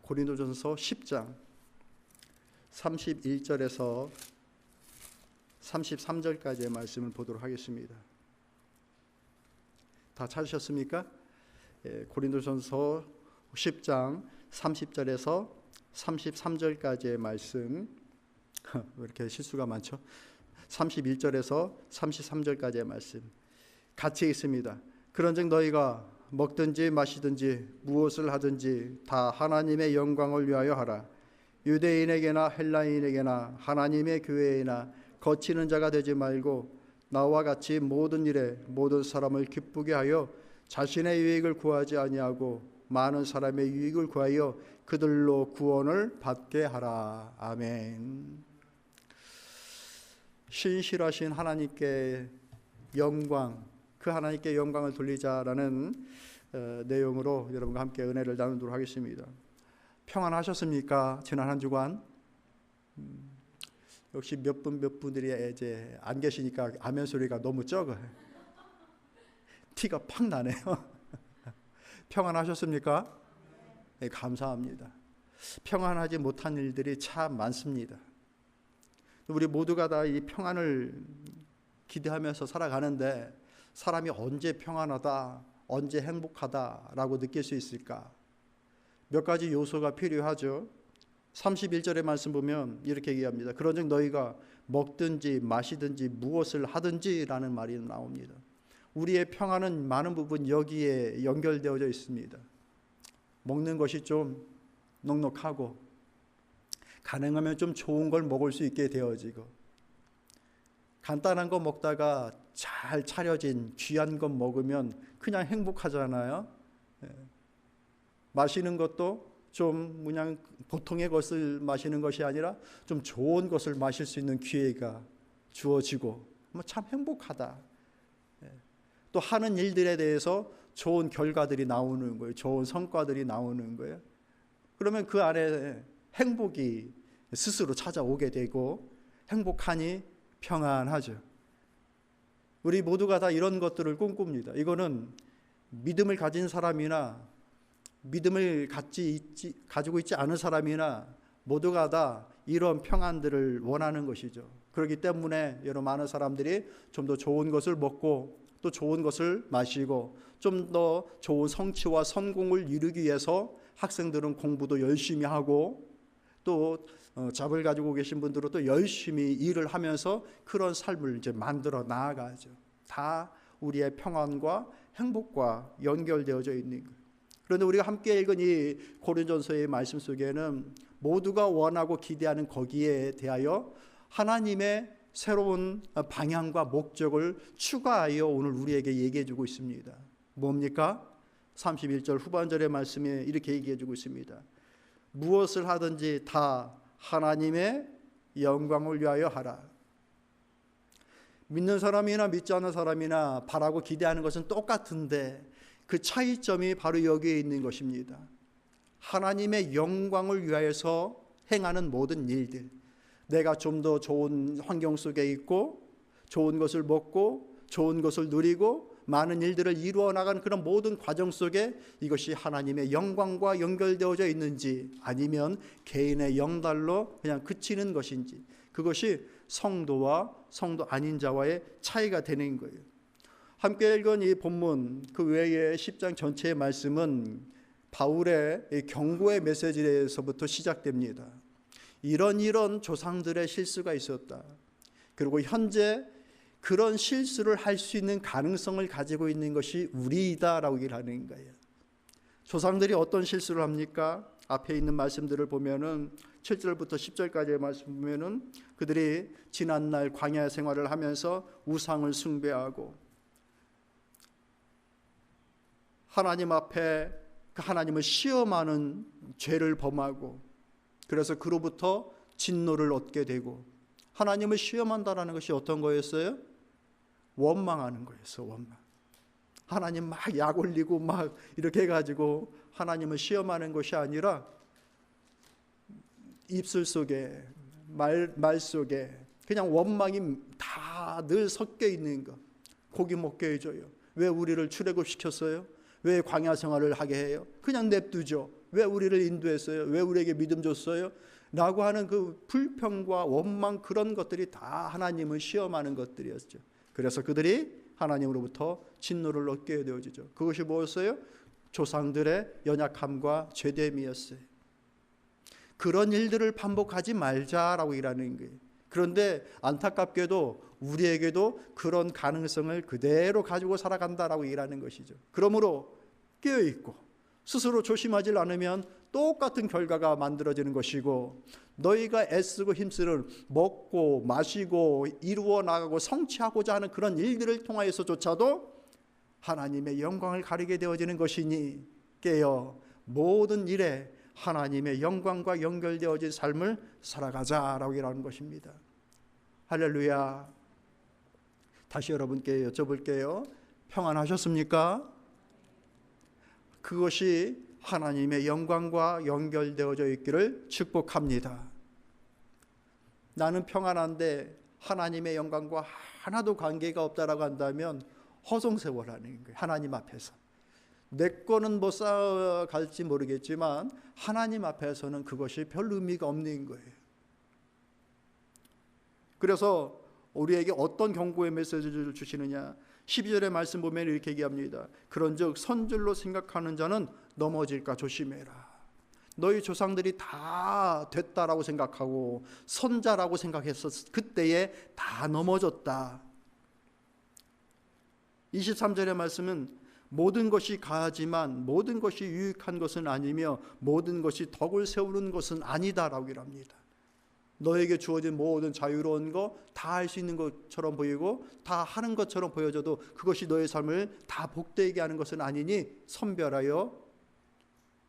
고린도전서 10장 31절에서 33절까지의 말씀을 보도록 하겠습니다. 다 찾으셨습니까? 고린도전서 10장 30절에서 33절까지의 말씀. 왜 이렇게 실수가 많죠? 31절에서 33절까지의 말씀 같이 있습니다. 그런즉 너희가 먹든지 마시든지 무엇을 하든지 다 하나님의 영광을 위하여 하라. 유대인에게나 헬라인에게나 하나님의 교회에나 거치는 자가 되지 말고 나와 같이 모든 일에 모든 사람을 기쁘게 하여 자신의 유익을 구하지 아니하고 많은 사람의 유익을 구하여 그들로 구원을 받게 하라. 아멘. 신실하신 하나님께 영광, 그 하나님께 영광을 돌리자라는 내용으로 여러분과 함께 은혜를 나누도록 하겠습니다. 평안하셨습니까? 지난 한 주간 역시 몇 분들이 이제 안 계시니까 아멘 소리가 너무 적어요. 티가 팍 나네요. 평안하셨습니까? 네, 감사합니다. 평안하지 못한 일들이 참 많습니다. 우리 모두가 다 이 평안을 기대하면서 살아가는데 사람이 언제 평안하다, 언제 행복하다라고 느낄 수 있을까? 몇 가지 요소가 필요하죠. 31절의 말씀 보면 이렇게 얘기합니다. 그런즉 너희가 먹든지 마시든지 무엇을 하든지라는 말이 나옵니다. 우리의 평안은 많은 부분 여기에 연결되어져 있습니다. 먹는 것이 좀 넉넉하고 가능하면 좀 좋은 걸 먹을 수 있게 되어지고, 간단한 거 먹다가 잘 차려진 귀한 것 먹으면 그냥 행복하잖아요. 마시는 것도 좀 그냥 보통의 것을 마시는 것이 아니라 좀 좋은 것을 마실 수 있는 기회가 주어지고 참 행복하다. 또 하는 일들에 대해서 좋은 결과들이 나오는 거예요. 좋은 성과들이 나오는 거예요. 그러면 그 안에 행복이 스스로 찾아오게 되고 행복하니 평안하죠. 우리 모두가 다 이런 것들을 꿈꿉니다. 이거는 믿음을 가진 사람이나 믿음을 가지고 있지 않은 사람이나 모두가 다 이런 평안들을 원하는 것이죠. 그렇기 때문에 여러 많은 사람들이 좀 더 좋은 것을 먹고 또 좋은 것을 마시고 좀 더 좋은 성취와 성공을 이루기 위해서 학생들은 공부도 열심히 하고 또 잡을 가지고 계신 분들은 또 열심히 일을 하면서 그런 삶을 이제 만들어 나아가죠. 다 우리의 평안과 행복과 연결되어져 있는 거예요. 그런데 우리가 함께 읽은 이 고린도전서의 말씀 속에는 모두가 원하고 기대하는 거기에 대하여 하나님의 새로운 방향과 목적을 추가하여 오늘 우리에게 얘기해 주고 있습니다. 뭡니까? 31절 후반절의 말씀에 이렇게 얘기해 주고 있습니다. 무엇을 하든지 다 하나님의 영광을 위하여 하라. 믿는 사람이나 믿지 않는 사람이나 바라고 기대하는 것은 똑같은데 그 차이점이 바로 여기에 있는 것입니다. 하나님의 영광을 위하여서 행하는 모든 일들, 내가 좀 더 좋은 환경 속에 있고 좋은 것을 먹고 좋은 것을 누리고 많은 일들을 이루어 나가는 그런 모든 과정 속에 이것이 하나님의 영광과 연결되어져 있는지 아니면 개인의 영달로 그냥 그치는 것인지, 그것이 성도와 성도 아닌 자와의 차이가 되는 거예요. 함께 읽은 이 본문 그 외에 10장 전체의 말씀은 바울의 경고의 메시지에서부터 시작됩니다. 이런 조상들의 실수가 있었다. 그리고 현재 그런 실수를 할 수 있는 가능성을 가지고 있는 것이 우리이다라고 얘기를 하는 거예요. 조상들이 어떤 실수를 합니까? 앞에 있는 말씀들을 보면은 7절부터 10절까지의 말씀 보면은 그들이 지난날 광야 생활을 하면서 우상을 숭배하고 하나님 앞에 그 하나님을 시험하는 죄를 범하고, 그래서 그로부터 진노를 얻게 되고, 하나님을 시험한다라는 것이 어떤 거였어요? 원망하는 거였어. 원망. 하나님 막 약 올리고 막 이렇게 해가지고 하나님을 시험하는 것이 아니라 입술 속에 말 속에 그냥 원망이 다 늘 섞여 있는 것. 고기 먹게 해줘요. 왜 우리를 출애굽시켰어요? 왜 광야 생활을 하게 해요? 그냥 냅두죠. 왜 우리를 인도했어요? 왜 우리에게 믿음 줬어요? 라고 하는 그 불평과 원망, 그런 것들이 다 하나님을 시험하는 것들이었죠. 그래서 그들이 하나님으로부터 진노를 얻게 되어지죠. 그것이 무엇이었어요? 조상들의 연약함과 죄됨이었어요. 그런 일들을 반복하지 말자라고 일하는 거예요. 그런데 안타깝게도 우리에게도 그런 가능성을 그대로 가지고 살아간다라고 일하는 것이죠. 그러므로 깨어있고 스스로 조심하지 않으면 똑같은 결과가 만들어지는 것이고, 너희가 애쓰고 힘쓰는 먹고 마시고 이루어 나가고 성취하고자 하는 그런 일들을 통하여서조차도 하나님의 영광을 가리게 되어지는 것이니 깨어 모든 일에 하나님의 영광과 연결되어진 삶을 살아가자라고 일하는 것입니다. 할렐루야. 다시 여러분께 여쭤볼게요. 평안하셨습니까? 그것이 하나님의 영광과 연결되어져 있기를 축복합니다. 나는 평안한데 하나님의 영광과 하나도 관계가 없다라고 한다면 허송세월하는 거예요. 하나님 앞에서 내 거는 뭐 쌓아갈지 모르겠지만 하나님 앞에서는 그것이 별 의미가 없는 거예요. 그래서 우리에게 어떤 경고의 메시지를 주시느냐, 12절의 말씀 보면 이렇게 얘기합니다. 그런즉 선줄로 생각하는 자는 넘어질까 조심해라. 너희 조상들이 다 됐다라고 생각하고 선자라고 생각해서 그때에 다 넘어졌다. 23절의 말씀은 모든 것이 가하지만 모든 것이 유익한 것은 아니며 모든 것이 덕을 세우는 것은 아니다라고 합니다. 너에게 주어진 모든 자유로운 거 다 할 수 있는 것처럼 보이고 다 하는 것처럼 보여져도 그것이 너의 삶을 다 복되게 하는 것은 아니니 선별하여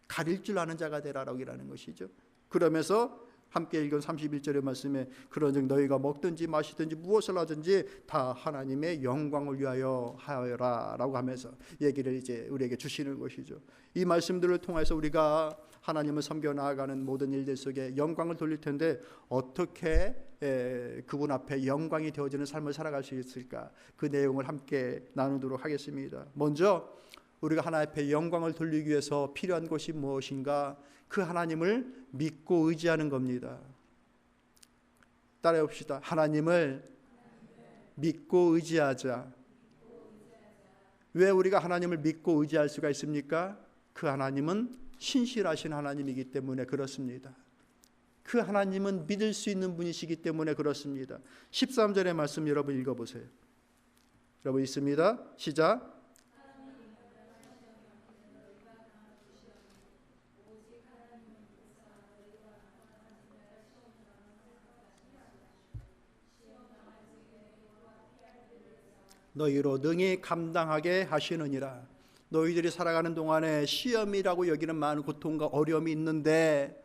가릴 줄 아는 자가 되라라고 하는 것이죠. 그러면서 함께 읽은 31절의 말씀에 그런즉 너희가 먹든지 마시든지 무엇을 하든지 다 하나님의 영광을 위하여 하여라라고 하면서 얘기를 이제 우리에게 주시는 것이죠. 이 말씀들을 통해서 우리가 하나님을 섬겨 나아가는 모든 일들 속에 영광을 돌릴 텐데 어떻게 그분 앞에 영광이 되어지는 삶을 살아갈 수 있을까? 그 내용을 함께 나누도록 하겠습니다. 먼저 우리가 하나님 앞에 영광을 돌리기 위해서 필요한 것이 무엇인가? 그 하나님을 믿고 의지하는 겁니다. 따라해 봅시다. 하나님을 믿고 의지하자. 왜 우리가 하나님을 믿고 의지할 수가 있습니까? 그 하나님은 신실하신 하나님이기 때문에 그렇습니다. 그 하나님은 믿을 수 있는 분이시기 때문에 그렇습니다. 13절의 말씀 여러분 읽어보세요. 여러분 있습니다. 시작. 너희로 능히 감당하게 하시느니라. 너희들이 살아가는 동안에 시험이라고 여기는 많은 고통과 어려움이 있는데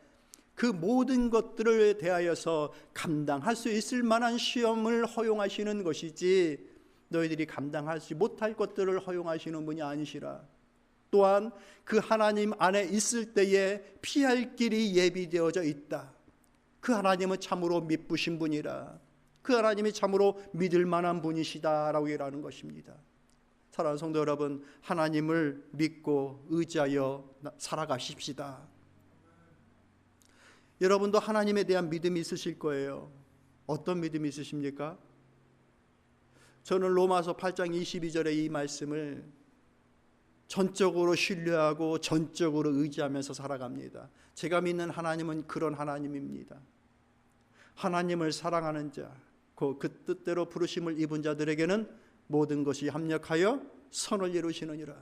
그 모든 것들을 대하여서 감당할 수 있을 만한 시험을 허용하시는 것이지 너희들이 감당하지 못할 것들을 허용하시는 분이 아니시라. 또한 그 하나님 안에 있을 때에 피할 길이 예비되어져 있다. 그 하나님은 참으로 미쁘신 분이라. 그 하나님이 참으로 믿을 만한 분이시다라고 얘기하는 것입니다. 사랑하는 성도 여러분, 하나님을 믿고 의지하여 살아가십시다. 여러분도 하나님에 대한 믿음이 있으실 거예요. 어떤 믿음이 있으십니까? 저는 로마서 8장 22절의 이 말씀을 전적으로 신뢰하고 전적으로 의지하면서 살아갑니다. 제가 믿는 하나님은 그런 하나님입니다. 하나님을 사랑하는 자, 그 뜻대로 부르심을 입은 자들에게는 모든 것이 합력하여 선을 이루시느니라.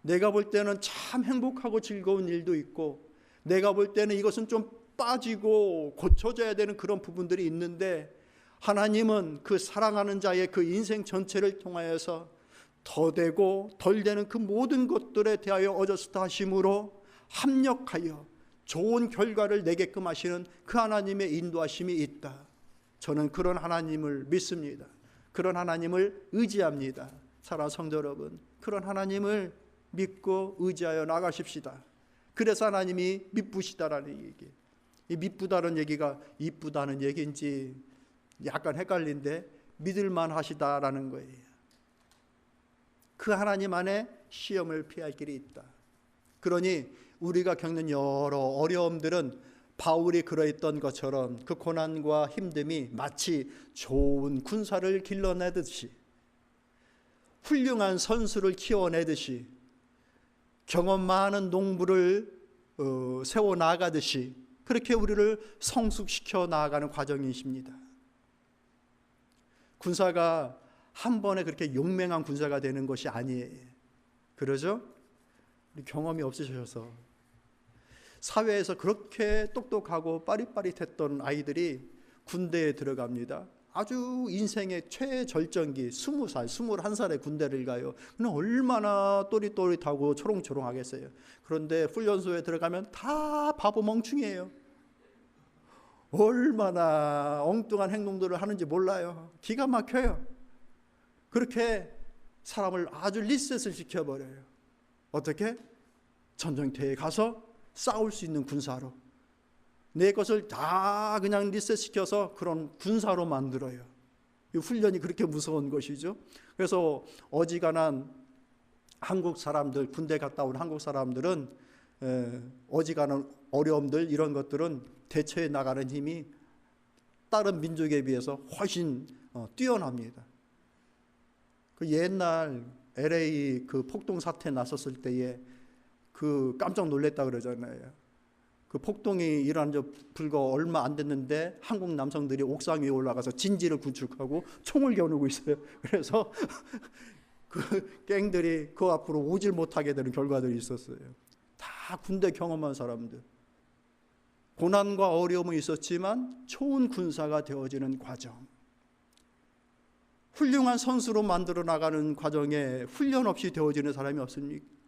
내가 볼 때는 참 행복하고 즐거운 일도 있고 내가 볼 때는 이것은 좀 빠지고 고쳐져야 되는 그런 부분들이 있는데 하나님은 그 사랑하는 자의 그 인생 전체를 통하여서 더 되고 덜 되는 그 모든 것들에 대하여 어저스트 하심으로 합력하여 좋은 결과를 내게끔 하시는 그 하나님의 인도하심이 있다. 저는 그런 하나님을 믿습니다. 그런 하나님을 의지합니다. 사랑하는 성도 여러분, 그런 하나님을 믿고 의지하여 나가십시다. 그래서 하나님이 미쁘시다라는 얘기. 이 미쁘다는 얘기가 이쁘다는 얘기인지 약간 헷갈린데 믿을만 하시다라는 거예요. 그 하나님 안에 시험을 피할 길이 있다. 그러니 우리가 겪는 여러 어려움들은 바울이 그러했던 것처럼 그 고난과 힘듦이 마치 좋은 군사를 길러내듯이, 훌륭한 선수를 키워내듯이, 경험 많은 농부를 세워 나가듯이 그렇게 우리를 성숙시켜 나아가는 과정이십니다. 군사가 한 번에 그렇게 용맹한 군사가 되는 것이 아니에요. 그러죠? 경험이 없으셔서 사회에서 그렇게 똑똑하고 빠릿빠릿했던 아이들이 군대에 들어갑니다. 아주 인생의 최절정기 20살, 21살에 군대를 가요. 그럼 얼마나 또릿또릿하고 초롱초롱하겠어요. 그런데 훈련소에 들어가면 다 바보 멍충이에요. 얼마나 엉뚱한 행동들을 하는지 몰라요. 기가 막혀요. 그렇게 사람을 아주 리셋을 시켜버려요. 어떻게? 전쟁터에 가서 싸울 수 있는 군사로, 내 것을 다 그냥 리셋시켜서 그런 군사로 만들어요. 이 훈련이 그렇게 무서운 것이죠. 그래서 어지간한 한국 사람들, 군대 갔다 온 한국 사람들은 어지간한 어려움들, 이런 것들은 대처해 나가는 힘이 다른 민족에 비해서 훨씬 뛰어납니다. 그 옛날 LA 그 폭동 사태 났었을 때에 그 깜짝 놀랐다 그러잖아요. 그 폭동이 일어난 지 불과 얼마 안 됐는데 한국 남성들이 옥상 위에 올라가서 진지를 구축하고 총을 겨누고 있어요. 그래서 그 갱들이 그 앞으로 오질 못하게 되는 결과들이 있었어요. 다 군대 경험한 사람들. 고난과 어려움은 있었지만 좋은 군사가 되어지는 과정. 훌륭한 선수로 만들어 나가는 과정에 훈련 없이 되어지는 사람이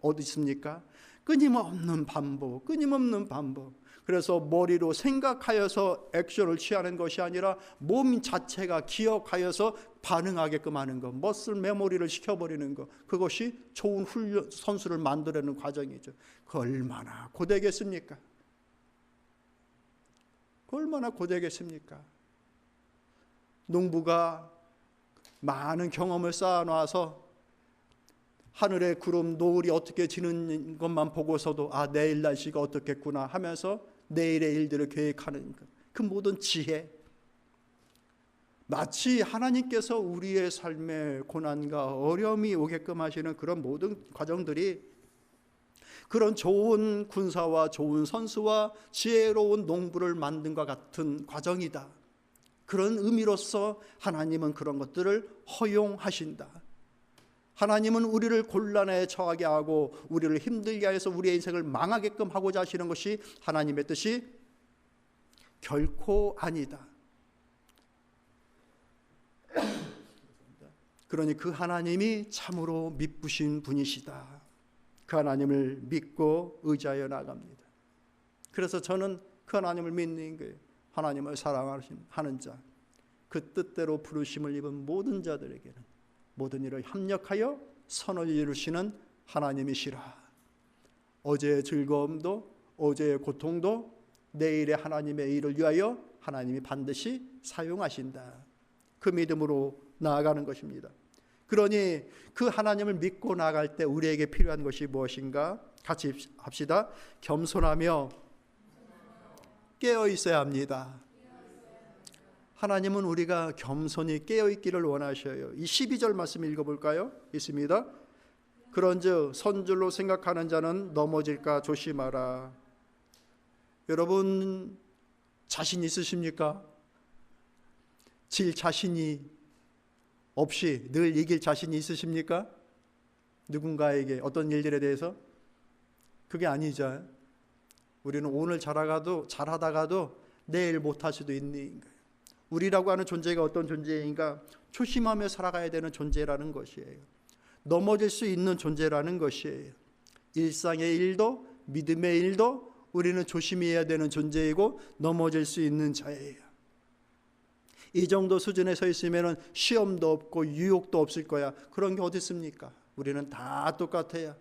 어디 있습니까? 끊임없는 반복, 끊임없는 반복. 그래서 머리로 생각하여서 액션을 취하는 것이 아니라 몸 자체가 기억하여서 반응하게끔 하는 것, 머슬 메모리를 시켜버리는 것, 그것이 좋은 훈련 선수를 만들어내는 과정이죠. 그 얼마나 고되겠습니까? 그 얼마나 고되겠습니까? 농부가 많은 경험을 쌓아놔서 하늘의 구름, 노을이 어떻게 지는 것만 보고서도 아, 내일 날씨가 어떻겠구나 하면서 내일의 일들을 계획하는 것, 그 모든 지혜, 마치 하나님께서 우리의 삶에 고난과 어려움이 오게끔 하시는 그런 모든 과정들이 그런 좋은 군사와 좋은 선수와 지혜로운 농부를 만든 것 같은 과정이다. 그런 의미로서 하나님은 그런 것들을 허용하신다. 하나님은 우리를 곤란에 처하게 하고 우리를 힘들게 해서 우리의 인생을 망하게끔 하고자 하시는 것이 하나님의 뜻이 결코 아니다. 그러니 그 하나님이 참으로 미쁘신 분이시다. 그 하나님을 믿고 의지하여 나갑니다. 그래서 저는 그 하나님을 믿는 거예요. 하나님을 사랑하는 자, 그 뜻대로 부르심을 입은 모든 자들에게는 모든 일을 협력하여 선을 이루시는 하나님이시라. 어제의 즐거움도 어제의 고통도 내일의 하나님의 일을 위하여 하나님이 반드시 사용하신다. 그 믿음으로 나아가는 것입니다. 그러니 그 하나님을 믿고 나아갈 때 우리에게 필요한 것이 무엇인가? 같이 합시다. 겸손하며 깨어 있어야 합니다. 하나님은 우리가 겸손히 깨어있기를 원하셔요. 이 12절 말씀 읽어볼까요? 있습니다. 그런즉 선줄로 생각하는 자는 넘어질까 조심하라. 여러분 자신 있으십니까? 질 자신이 없이 늘 이길 자신이 있으십니까? 누군가에게 어떤 일들에 대해서? 그게 아니죠. 우리는 오늘 잘하다가도 내일 못할 수도 있는 거예요. 우리라고 하는 존재가 어떤 존재인가? 조심하며 살아가야 되는 존재라는 것이에요. 넘어질 수 있는 존재라는 것이에요. 일상의 일도 믿음의 일도 우리는 조심해야 되는 존재이고 넘어질 수 있는 자예요. 이 정도 수준에 서 있으면 시험도 없고 유혹도 없을 거야. 그런 게 어디 있습니까? 우리는 다 똑같아요.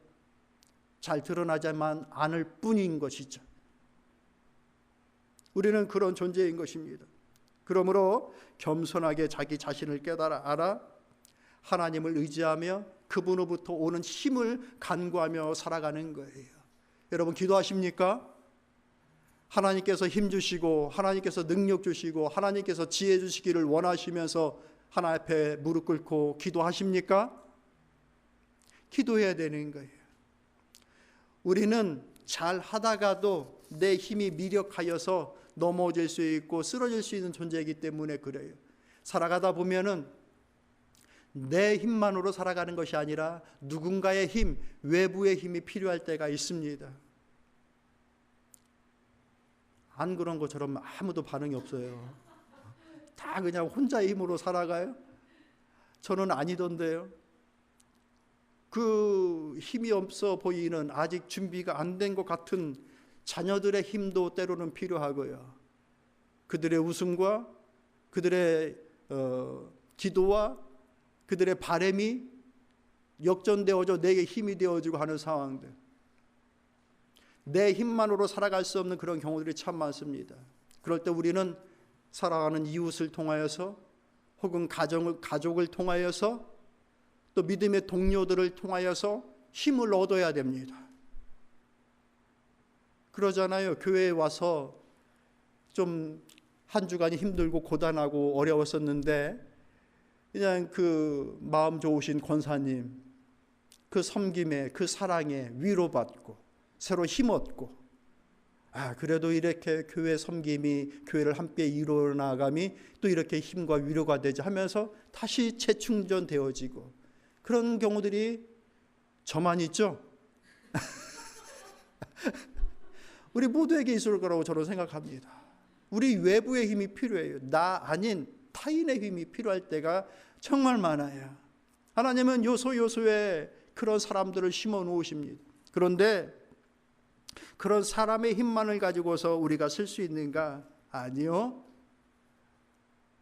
잘 드러나지만 않을 뿐인 것이죠. 우리는 그런 존재인 것입니다. 그러므로 겸손하게 자기 자신을 깨달아 알아 하나님을 의지하며 그분으로부터 오는 힘을 간구하며 살아가는 거예요. 여러분 기도하십니까? 하나님께서 힘 주시고 하나님께서 능력 주시고 하나님께서 지혜 주시기를 원하시면서 하나님 앞에 무릎 꿇고 기도하십니까? 기도해야 되는 거예요. 우리는 잘 하다가도 내 힘이 미력하여서 넘어질 수 있고 쓰러질 수 있는 존재이기 때문에 그래요. 살아가다 보면은 내 힘만으로 살아가는 것이 아니라 누군가의 힘, 외부의 힘이 필요할 때가 있습니다. 안 그런 것처럼 아무도 반응이 없어요. 다 그냥 혼자의 힘으로 살아가요? 저는 아니던데요. 그 힘이 없어 보이는 아직 준비가 안 된 것 같은 자녀들의 힘도 때로는 필요하고요. 그들의 웃음과 그들의 기도와 그들의 바람이 역전되어져 내게 힘이 되어지고 하는 상황들, 내 힘만으로 살아갈 수 없는 그런 경우들이 참 많습니다. 그럴 때 우리는 살아가는 이웃을 통하여서 혹은 가족을 통하여서 또 믿음의 동료들을 통하여서 힘을 얻어야 됩니다. 그러잖아요. 교회에 와서 좀 한 주간이 힘들고 고단하고 어려웠었는데 그냥 그 마음 좋으신 권사님 그 섬김에 그 사랑에 위로받고 새로 힘 얻고, 그래도 이렇게 교회 섬김이 교회를 함께 이루어 나감이 또 이렇게 힘과 위로가 되지 하면서 다시 재충전되어지고, 그런 경우들이 저만 있죠? 우리 모두에게 있을 거라고 저는 생각합니다. 우리 외부의 힘이 필요해요. 나 아닌 타인의 힘이 필요할 때가 정말 많아요. 하나님은 요소요소에 그런 사람들을 심어 놓으십니다. 그런데 그런 사람의 힘만을 가지고서 우리가 쓸 수 있는가? 아니요.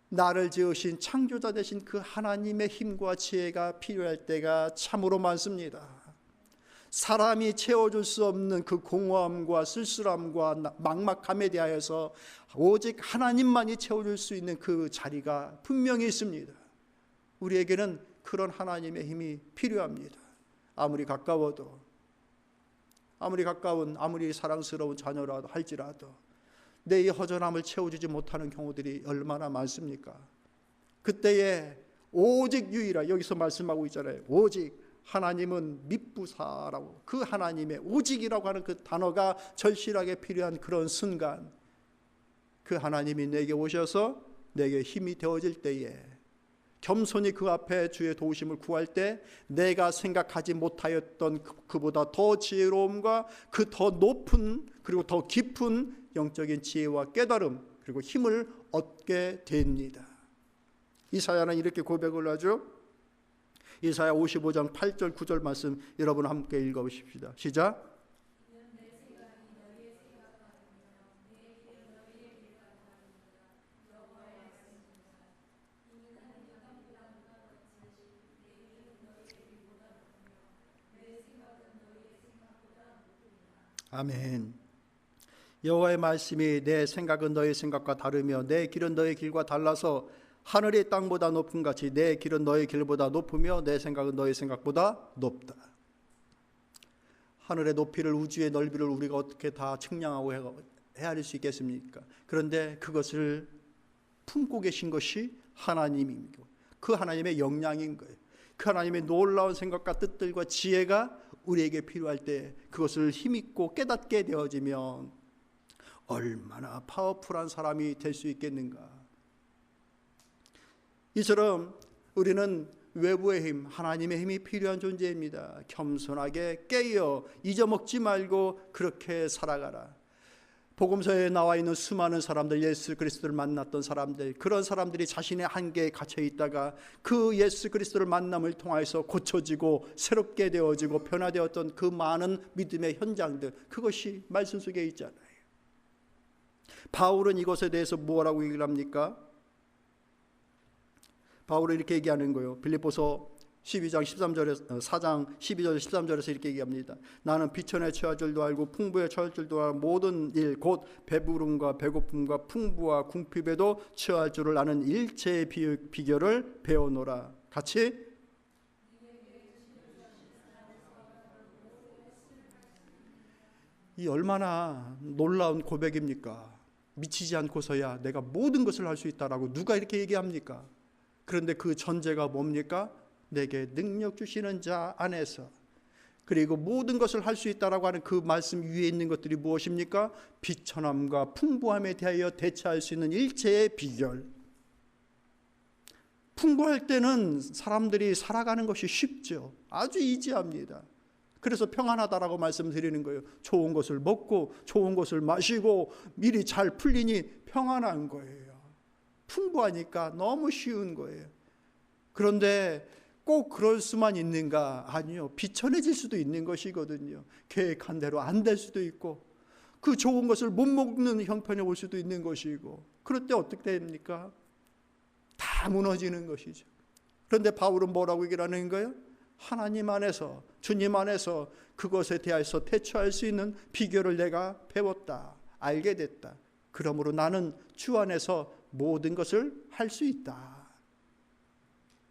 나를 지으신 창조자 되신 그 하나님의 힘과 지혜가 필요할 때가 참으로 많습니다. 사람이 채워줄 수 없는 그 공허함과 쓸쓸함과 막막함에 대하여서 오직 하나님만이 채워줄 수 있는 그 자리가 분명히 있습니다. 우리에게는 그런 하나님의 힘이 필요합니다. 아무리 가까워도, 아무리 가까운, 아무리 사랑스러운 자녀라도 할지라도 내 이 허전함을 채워주지 못하는 경우들이 얼마나 많습니까? 그때에 오직 유일한, 여기서 말씀하고 있잖아요. 오직 하나님은 밉부사라고, 그 하나님의 오직이라고 하는 그 단어가 절실하게 필요한 그런 순간, 그 하나님이 내게 오셔서 내게 힘이 되어질 때에 겸손히 그 앞에 주의 도우심을 구할 때 내가 생각하지 못하였던 그보다 더 지혜로움과 그 더 높은 그리고 더 깊은 영적인 지혜와 깨달음 그리고 힘을 얻게 됩니다. 이사야는 이렇게 고백을 하죠. 이사야 55장 8절 9절 말씀 여러분 함께 읽어보십시다. 시작. 아멘. 여호와의 말씀이 내 생각은 너의 생각과 다르며 내 길은 너의 길과 달라서 하늘이 땅보다 높은 같이 내 길은 너의 길보다 높으며 내 생각은 너의 생각보다 높다. 하늘의 높이를, 우주의 넓이를 우리가 어떻게 다 측량하고 헤아릴 수 있겠습니까? 그런데 그것을 품고 계신 것이 하나님이고 그 하나님의 역량인 거예요. 그 하나님의 놀라운 생각과 뜻들과 지혜가 우리에게 필요할 때 그것을 힘있고 깨닫게 되어지면 얼마나 파워풀한 사람이 될 수 있겠는가. 이처럼 우리는 외부의 힘, 하나님의 힘이 필요한 존재입니다. 겸손하게 깨어 잊어먹지 말고 그렇게 살아가라. 복음서에 나와 있는 수많은 사람들, 예수 그리스도를 만났던 사람들, 그런 사람들이 자신의 한계에 갇혀 있다가 그 예수 그리스도를 만남을 통해서 고쳐지고 새롭게 되어지고 변화되었던 그 많은 믿음의 현장들, 그것이 말씀 속에 있잖아요. 바울은 이것에 대해서 뭐라고 얘기를 합니까? 바울은 이렇게 얘기하는 거예요. 빌립보서 12장 13절에 4장 12절 13절에서 이렇게 얘기합니다. 나는 비천에 처할 줄도 알고 풍부에 처할 줄도 알고 모든 일 곧 배부름과 배고픔과 풍부와 궁핍에도 처할 줄을 아는 일체의 비결을 배워노라. 같이 이 얼마나 놀라운 고백입니까? 미치지 않고서야 내가 모든 것을 할 수 있다라고 누가 이렇게 얘기합니까? 그런데 그 전제가 뭡니까? 내게 능력 주시는 자 안에서. 그리고 모든 것을 할 수 있다라고 하는 그 말씀 위에 있는 것들이 무엇입니까? 비천함과 풍부함에 대하여 대처할 수 있는 일체의 비결. 풍부할 때는 사람들이 살아가는 것이 쉽죠. 아주 이지합니다. 그래서 평안하다라고 말씀드리는 거예요. 좋은 것을 먹고 좋은 것을 마시고 일이 잘 풀리니 평안한 거예요. 풍부하니까 너무 쉬운 거예요. 그런데 꼭 그럴 수만 있는가? 아니요. 비천해질 수도 있는 것이거든요. 계획한 대로 안 될 수도 있고 그 좋은 것을 못 먹는 형편이 올 수도 있는 것이고 그럴 때 어떻게 됩니까? 다 무너지는 것이죠. 그런데 바울은 뭐라고 얘기를 하는 거예요? 하나님 안에서, 주님 안에서 그것에 대해서 대처할 수 있는 비결을 내가 배웠다, 알게 됐다. 그러므로 나는 주 안에서 모든 것을 할 수 있다.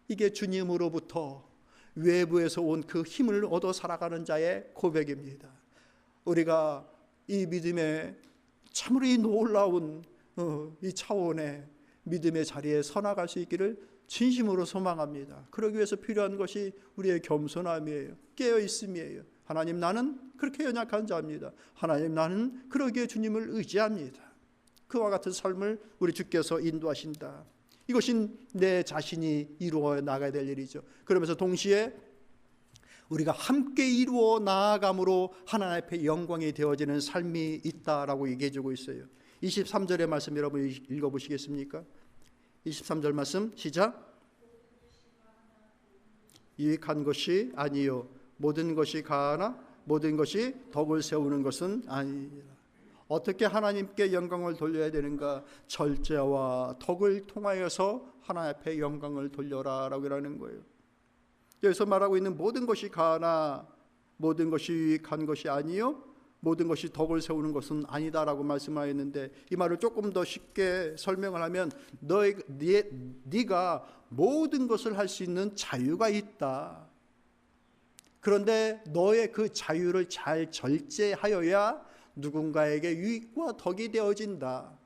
이게 주님으로부터 외부에서 온 그 힘을 얻어 살아가는 자의 고백입니다. 우리가 이 믿음의 참으로 이 놀라운 이 차원의 믿음의 자리에 서나갈 수 있기를 진심으로 소망합니다. 그러기 위해서 필요한 것이 우리의 겸손함이에요. 깨어있음이에요. 하나님, 나는 그렇게 연약한 자입니다. 하나님, 나는 그러기에 주님을 의지합니다. 그와 같은 삶을 우리 주께서 인도하신다. 이것이 내 자신이 이루어 나가야 될 일이죠. 그러면서 동시에 우리가 함께 이루어 나아감으로 하나님 앞에 영광이 되어지는 삶이 있다라고 얘기해 주고 있어요. 23절의 말씀 여러분 읽어보시겠습니까? 23절 말씀 시작. 유익한 것이 아니요 모든 것이 가하나 모든 것이 덕을 세우는 것은 아니니라. 어떻게 하나님께 영광을 돌려야 되는가? 절제와 덕을 통하여서 하나님 앞에 영광을 돌려라 라고 하는 거예요. 여기서 말하고 있는 모든 것이 가하나 모든 것이 유익한 것이 아니요 모든 것이 덕을 세우는 것은 아니다라고 말씀하였는데, 이 말을 조금 더 쉽게 설명을 하면 네가 모든 것을 할 수 있는 자유가 있다. 그런데 너의 그 자유를 잘 절제하여야 누군가에게 유익과 덕이 되어진다.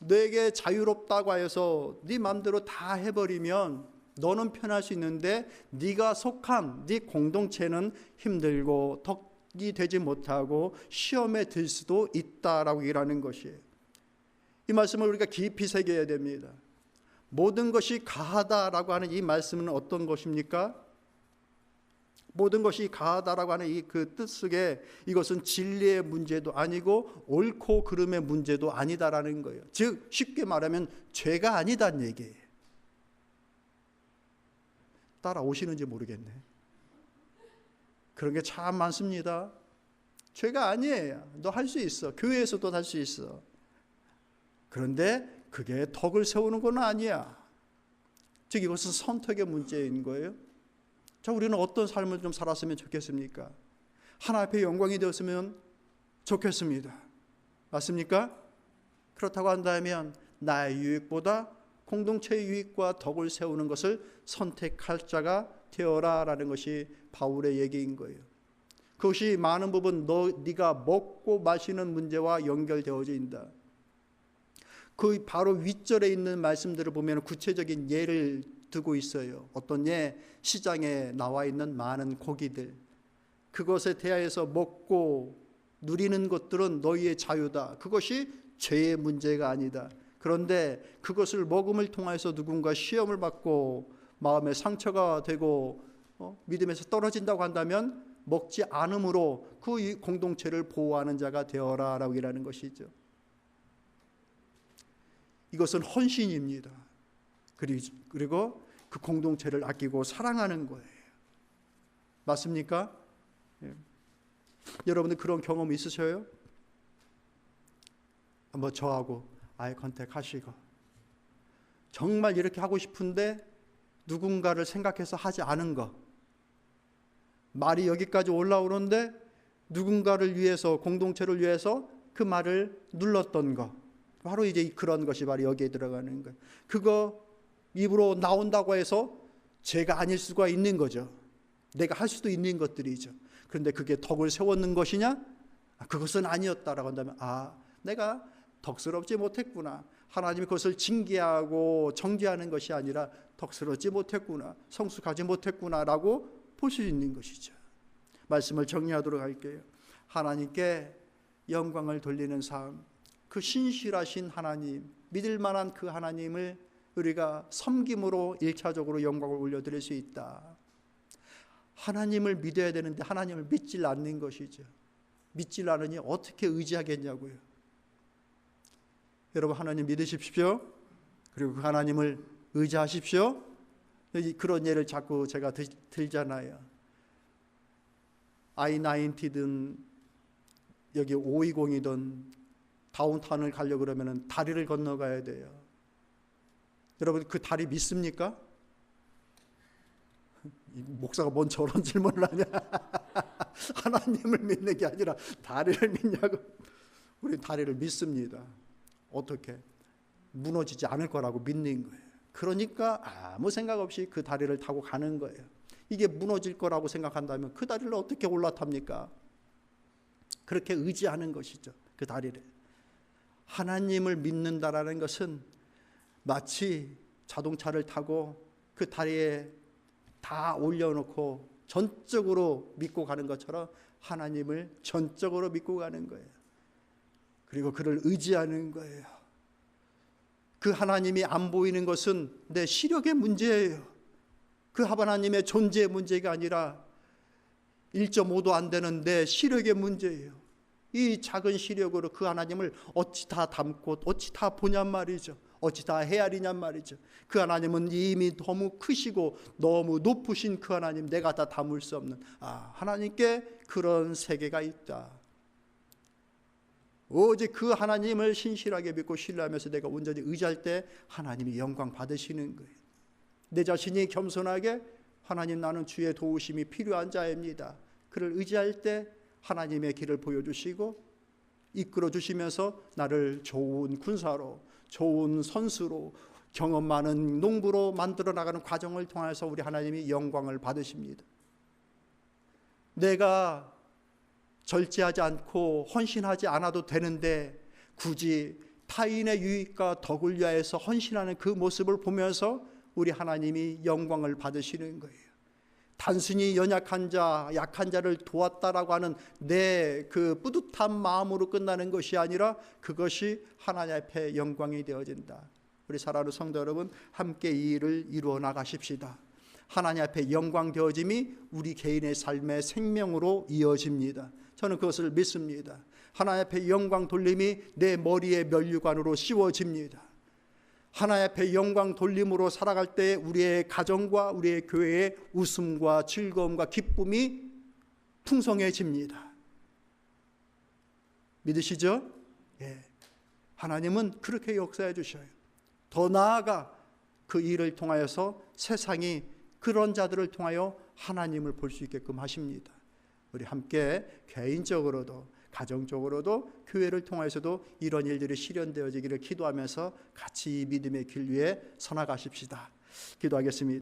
너에게 자유롭다고 하여서 네 마음대로 다 해버리면 너는 편할 수 있는데 네가 속한 네 공동체는 힘들고 덕이 되지 못하고 시험에 들 수도 있다라고 얘기하는 것이에요. 이 말씀을 우리가 깊이 새겨야 됩니다. 모든 것이 가하다라고 하는 이 말씀은 어떤 것입니까? 모든 것이 가하다라고 하는 이 그 뜻 속에 이것은 진리의 문제도 아니고 옳고 그름의 문제도 아니다라는 거예요. 즉 쉽게 말하면 죄가 아니다는 얘기예요. 따라오시는지 모르겠네. 그런 게 참 많습니다. 죄가 아니에요. 너 할 수 있어. 교회에서도 할 수 있어. 그런데 그게 덕을 세우는 건 아니야. 즉 이것은 선택의 문제인 거예요. 자, 우리는 어떤 삶을 좀 살았으면 좋겠습니까? 하나님 앞에 영광이 되었으면 좋겠습니다. 맞습니까? 그렇다고 한다면 나의 유익보다 공동체의 유익과 덕을 세우는 것을 선택할 자가 되어라 라는 것이 바울의 얘기인 거예요. 그것이 많은 부분 네가 먹고 마시는 문제와 연결되어진다. 그 바로 윗절에 있는 말씀들을 보면 구체적인 예를 두고 있어요. 어떤 예, 시장에 나와 있는 많은 고기들, 그것에 대하여서 먹고 누리는 것들은 너희의 자유다. 그것이 죄의 문제가 아니다. 그런데 그것을 먹음을 통해서 누군가 시험을 받고 마음에 상처가 되고 믿음에서 떨어진다고 한다면 먹지 않음으로 그 공동체를 보호하는 자가 되어라 라고 일하는 것이죠. 이것은 헌신입니다. 그리고 그 공동체를 아끼고 사랑하는 거예요. 맞습니까? 예. 여러분들 그런 경험 있으셔요? 한번 저하고 아이 컨택 하시고, 정말 이렇게 하고 싶은데 누군가를 생각해서 하지 않은 거, 말이 여기까지 올라오는데 누군가를 위해서, 공동체를 위해서 그 말을 눌렀던 거, 바로 이제 그런 것이 바로 여기에 들어가는 거예요. 그거 입으로 나온다고 해서 죄가 아닐 수가 있는 거죠. 내가 할 수도 있는 것들이죠. 그런데 그게 덕을 세웠는 것이냐? 그것은 아니었다라고 한다면 내가 덕스럽지 못했구나. 하나님이 그것을 징계하고 정죄하는 것이 아니라 덕스럽지 못했구나, 성숙하지 못했구나라고 볼 수 있는 것이죠. 말씀을 정리하도록 할게요. 하나님께 영광을 돌리는 삶, 그 신실하신 하나님, 믿을 만한 그 하나님을 우리가 섬김으로 1차적으로 영광을 올려드릴 수 있다. 하나님을 믿어야 되는데 하나님을 믿질 않는 것이죠. 믿질 않으니 어떻게 의지하겠냐고요. 여러분, 하나님 믿으십시오. 그리고 그 하나님을 의지하십시오. 그런 예를 자꾸 제가 들잖아요. I-90든 여기 520이든 다운타운을 가려고 그러면 다리를 건너가야 돼요. 여러분, 그 다리 믿습니까? 목사가 뭔 저런 질문을 하냐. 하나님을 믿는 게 아니라 다리를 믿냐고. 우리 다리를 믿습니다. 어떻게? 무너지지 않을 거라고 믿는 거예요. 그러니까 아무 생각 없이 그 다리를 타고 가는 거예요. 이게 무너질 거라고 생각한다면 그 다리를 어떻게 올라탑니까? 그렇게 의지하는 것이죠. 그 다리를. 하나님을 믿는다라는 것은 마치 자동차를 타고 그 다리에 다 올려놓고 전적으로 믿고 가는 것처럼 하나님을 전적으로 믿고 가는 거예요. 그리고 그를 의지하는 거예요. 그 하나님이 안 보이는 것은 내 시력의 문제예요. 그 하나님의 존재의 문제가 아니라 1.5도 안 되는 내 시력의 문제예요. 이 작은 시력으로 그 하나님을 어찌 다 담고 어찌 다 보냔 말이죠. 어찌 다 헤아리냔 말이죠. 그 하나님은 이미 너무 크시고 너무 높으신 그 하나님, 내가 다 담을 수 없는 하나님께 그런 세계가 있다. 오직 그 하나님을 신실하게 믿고 신뢰하면서 내가 온전히 의지할 때 하나님이 영광 받으시는 거예요. 내 자신이 겸손하게 하나님, 나는 주의 도우심이 필요한 자입니다. 그를 의지할 때 하나님의 길을 보여주시고 이끌어 주시면서 나를 좋은 군사로, 좋은 선수로, 경험 많은 농부로 만들어 나가는 과정을 통해서 우리 하나님이 영광을 받으십니다. 내가 절제하지 않고 헌신하지 않아도 되는데 굳이 타인의 유익과 덕을 위하여서 헌신하는 그 모습을 보면서 우리 하나님이 영광을 받으시는 거예요. 단순히 연약한 자, 약한 자를 도왔다라고 하는 내 그 뿌듯한 마음으로 끝나는 것이 아니라 그것이 하나님 앞에 영광이 되어진다. 우리 사랑하는 성도 여러분, 함께 이 일을 이루어 나가십시다. 하나님 앞에 영광 되어짐이 우리 개인의 삶의 생명으로 이어집니다. 저는 그것을 믿습니다. 하나님 앞에 영광 돌림이 내 머리의 면류관으로 씌워집니다. 하나님 앞에 영광 돌림으로 살아갈 때 우리의 가정과 우리의 교회의 웃음과 즐거움과 기쁨이 풍성해집니다. 믿으시죠? 예. 하나님은 그렇게 역사해 주셔요. 더 나아가 그 일을 통하여서 세상이 그런 자들을 통하여 하나님을 볼 수 있게끔 하십니다. 우리 함께 개인적으로도 가정적으로도 교회를 통해서도 이런 일들이 실현되어지기를 기도하면서 같이 이 믿음의 길 위에 서나가십시다. 기도하겠습니다.